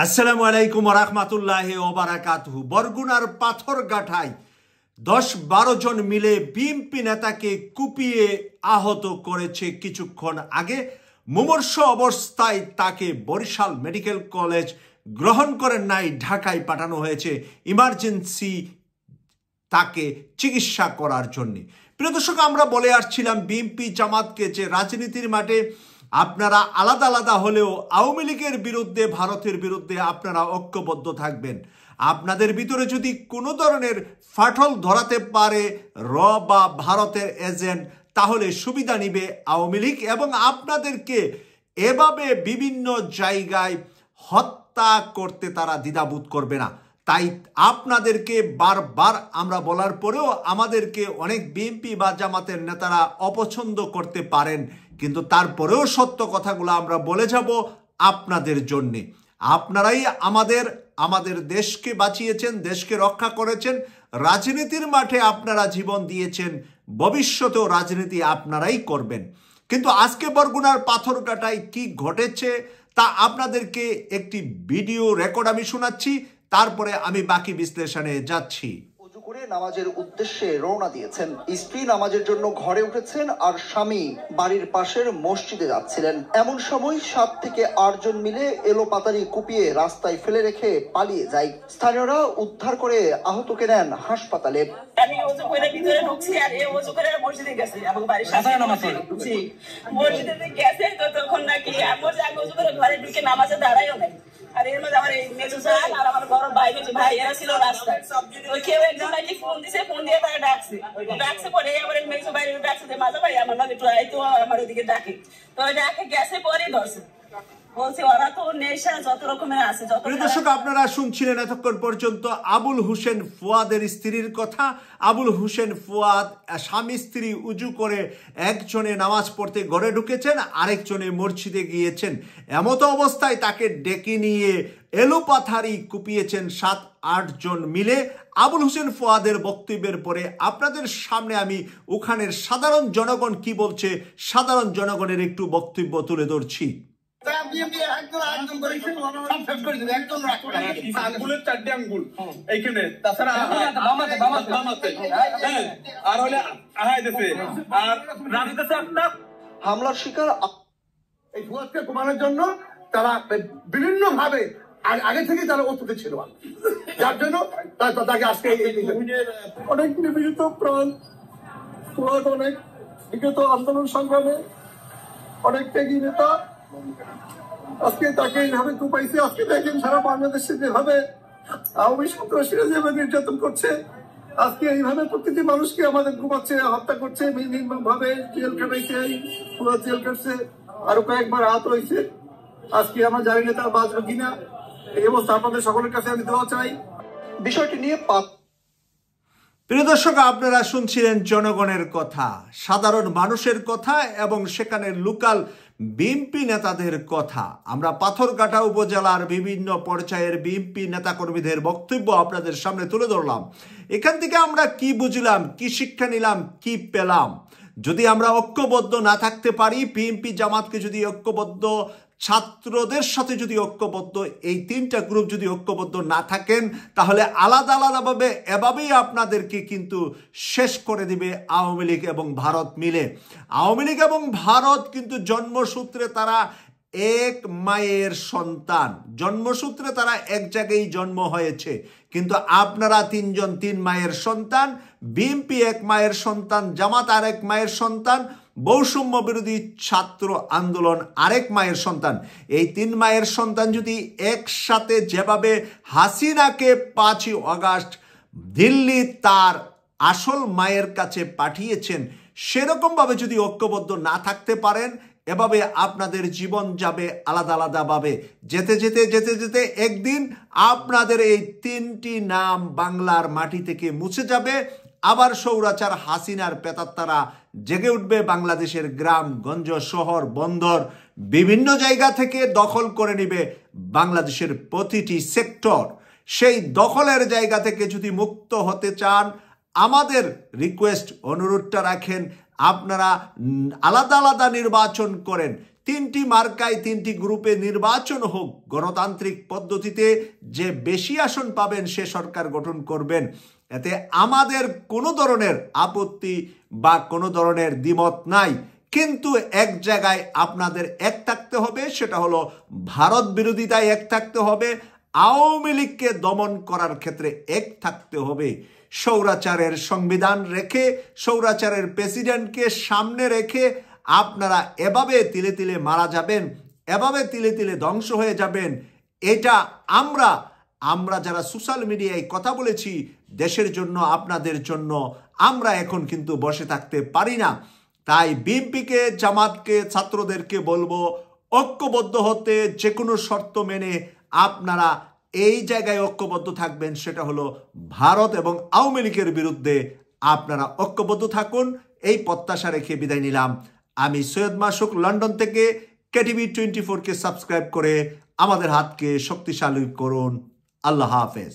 আসসালামু আলাইকুম ওয়া রাহমাতুল্লাহি ওয়া বারাকাতুহু। বরগুনার পাথরঘাটায় 10-12 জন মিলে বিএনপি নেতাকে কুপিয়ে আহত করেছে কিছুক্ষণ আগে। মুমূর্ষ অবস্থায় তাকে বরিশাল মেডিকেল কলেজ গ্রহণ করেন নাই, ঢাকায় পাঠানো হয়েছে ইমার্জেন্সি তাকে চিকিৎসা করার জন্য। প্রিয় দর্শক, আমরা বলে আসছিলাম বিএনপি জামাতকে যে রাজনীতির মাঠে আপনারা আলাদা আলাদা হলেও আওয়ামী লীগের বিরুদ্ধে, ভারতের বিরুদ্ধে আপনারা ঐক্যবদ্ধ থাকবেন। আপনাদের ভিতরে যদি কোনো ধরনের ফাটল ধরাতে পারে বা ভারতের এজেন্ট, তাহলে সুবিধা নিবে আওয়ামী লীগ এবং আপনাদেরকে এভাবে বিভিন্ন জায়গায় হত্যা করতে তারা দ্বিধাবোধ করবে না। তাই আপনাদেরকে বারবার আমরা বলার পরেও আমাদেরকে অনেক বিএনপি বা জামাতের নেতারা অপছন্দ করতে পারেন, কিন্তু তারপরেও সত্য কথাগুলো আমরা বলে যাব আপনাদের জন্যে। আপনারাই আমাদের দেশকে বাঁচিয়েছেন, দেশকে রক্ষা করেছেন, রাজনীতির মাঠে আপনারা জীবন দিয়েছেন, ভবিষ্যতেও রাজনীতি আপনারাই করবেন। কিন্তু আজকে বরগুনার পাথরঘাটায় কি ঘটেছে তা আপনাদেরকে একটি ভিডিও রেকর্ড আমি শোনাচ্ছি, তারপরে আমি বাকি বিশ্লেষণে যাচ্ছি। ওযু করে নামাজের উদ্দেশ্যে রওনা দিয়েছেন। স্ত্রী নামাজের জন্য ঘরে উঠেছেন আর স্বামী বাড়ির পাশের মসজিদে যাচ্ছিলেন। এমন সময় 7 থেকে 8 জন মিলে এলোপাতাড়ি কুপিয়ে রাস্তায় ফেলে রেখে পালিয়ে যায়। স্থানীয়রা উদ্ধার করে আহতকে নেন হাসপাতালে। আমি ওযু করে ভিতরে ঢুকছি আর এ ওযু করে মসজিদে গেছে এবং বাড়ির সাথে মসজিদে গেছে। তো তখন নাকি আমি ওযু করে ঘরে ঢুকে নামাজে দাঁড়াইও নাই। আর এর মধ্যে আমার এই মেজো জান আর আমার বড় ভাই ভাই এরা ছিল রাস্তায়। তো কেউ একজন নাকি ফোন দিছে, ফোন দিয়ে তারা ডাকছে পরে আমার মেজো ভাই ডাকছে যে মাজা ভাই আমার নাকি তো আমার ওদিকে ডাকে। তো ডাকে গেছে পরে ধরছে, বলছে ওরা তো নেশা যত রকমের আছে। দর্শক, আপনারা শুনছিলেন এতক্ষণ পর্যন্ত আবুল হোসেন ফুয়াদের স্ত্রীর কথা। আবুল হোসেন ফুয়াদ স্বামী স্ত্রী উজু করে একজনে নামাজ পড়তে ঘরে ঢুকেছেন, আরেকজনে মসজিদে গিয়েছেন। এমতো অবস্থায় তাকে ডেকে নিয়ে এলোপাথারি কুপিয়েছেন 7-8 জন মিলে। আবুল হোসেন ফুয়াদের বক্তব্যের পরে আপনাদের সামনে আমি ওখানের সাধারণ জনগণ কি বলছে, সাধারণ জনগণের একটু বক্তব্য তুলে ধরছি। হামলার শিকার এই ফুয়াদকে কমানোর জন্য তারা বিভিন্ন ভাবে আগে থেকে তারা অত্যুতে ছিল, যার জন্য তাকে আজকে অনেক নিবেদিত প্রাণ ফুয়াদ, অনেক বিগত আন্দোলন সংগ্রামে অনেক ত্যাগী নেতা। আজকে তাকে এইভাবে কুপাইছে। আজকে দেখেন সারা বাংলাদেশে যেভাবে আওয়ামী সন্ত্রাসীরা যেভাবে নির্যাতন করছে, আজকে এইভাবে প্রকৃতি মানুষকে আমাদের ঘুমাচ্ছে, হত্যা করছে, নির্মম ভাবে জেল খাটাইছে, পুরো জেল কাটছে, আরো কয়েকবার আহত হয়েছে। আজকে আমরা জানি না তার বাঁচবে কিনা। এই অবস্থা আপনাদের সকলের কাছে আমি দোয়া চাই। বিষয়টি নিয়ে প্রিয় দর্শক, আপনারা শুনছিলেন জনগণের কথা, সাধারণ মানুষের কথা এবং সেখানে লোকাল বিএনপি নেতাদের কথা। আমরা পাথরঘাটা উপজেলার বিভিন্ন পর্যায়ের বিএনপি নেতাকর্মীদের বক্তব্য আপনাদের সামনে তুলে ধরলাম। এখান থেকে আমরা কি বুঝলাম, কি শিক্ষা নিলাম, কি পেলাম। যদি আমরা ঐক্যবদ্ধ না থাকতে পারি, বিএনপি জামাতকে যদি ঐক্যবদ্ধ, ছাত্রদের সাথে যদি ঐক্যবদ্ধ, এই 3টা গ্রুপ যদি ঐক্যবদ্ধ না থাকেন, তাহলে আলাদা আলাদাভাবে এভাবেই আপনাদেরকে কিন্তু শেষ করে দিবে আওয়ামী লীগ এবং ভারত মিলে। আওয়ামী লীগ এবং ভারত কিন্তু জন্মসূত্রে তারা এক মায়ের সন্তান, জন্মসূত্রে তারা এক জায়গায় জন্ম হয়েছে, কিন্তু আপনারা 3 জন 3 মায়ের সন্তান। বিএনপি এক মায়ের সন্তান, জামাত আরেক মায়ের সন্তান, বৈষম্য বিরোধী ছাত্র আন্দোলন আরেক মায়ের সন্তান। এই 3 মায়ের সন্তান যদি একসাথে যেভাবে হাসিনাকে 5ই আগস্ট দিল্লি তার আসল মায়ের কাছে পাঠিয়েছেন, সেরকমভাবে যদি ঐক্যবদ্ধ না থাকতে পারেন, এভাবে আপনাদের জীবন যাবে আলাদা আলাদাভাবে। যেতে যেতে যেতে যেতে একদিন আপনাদের এই 3টি নাম বাংলার মাটি থেকে মুছে যাবে। আবার স্বৈরাচার হাসিনার প্রেতাত্মারা জেগে উঠবে, বাংলাদেশের গ্রাম গঞ্জ শহর বন্দর বিভিন্ন জায়গা থেকে দখল করে নিবে বাংলাদেশের প্রতিটি সেক্টর। সেই দখলের জায়গা থেকে যদি মুক্ত হতে চান, আমাদের রিকোয়েস্ট, অনুরোধটা রাখেন, আপনারা আলাদা আলাদা নির্বাচন করেন। তিনটি মার্কায় তিনটি গ্রুপে নির্বাচন হোক, গণতান্ত্রিক পদ্ধতিতে যে বেশি আসন পাবেন সে সরকার গঠন করবেন। এতে আমাদের কোনো ধরনের আপত্তি বা কোনো ধরনের দ্বিমত নাই। কিন্তু এক জায়গায় আপনাদের এক থাকতে হবে, সেটা হলো ভারত বিরোধিতায় এক থাকতে হবে, আওয়ামী লীগকে দমন করার ক্ষেত্রে এক থাকতে হবে। স্বৈরাচারের সংবিধান রেখে, স্বৈরাচারের প্রেসিডেন্টকে সামনে রেখে আপনারা এভাবে তিলে তিলে মারা যাবেন, এভাবে তিলে তিলে ধ্বংস হয়ে যাবেন, এটা আমরা যারা সোশ্যাল মিডিয়ায় কথা বলেছি দেশের জন্য, আপনাদের জন্য, আমরা এখন কিন্তু বসে থাকতে পারি না। তাই বিএনপিকে, জামাতকে, ছাত্রদেরকে বলবো ঐক্যবদ্ধ হতে, যে কোনো শর্ত মেনে আপনারা এই জায়গায় ঐক্যবদ্ধ থাকবেন, সেটা হলো ভারত এবং আওয়ামী লীগের বিরুদ্ধে আপনারা ঐক্যবদ্ধ থাকুন। এই প্রত্যাশা রেখে বিদায় নিলাম। আমি সৈয়দ মাসুক, লন্ডন থেকে। কেটিভি 24 কে সাবস্ক্রাইব করে আমাদের হাতকে শক্তিশালী করুন। আল্লাহ হাফেজ।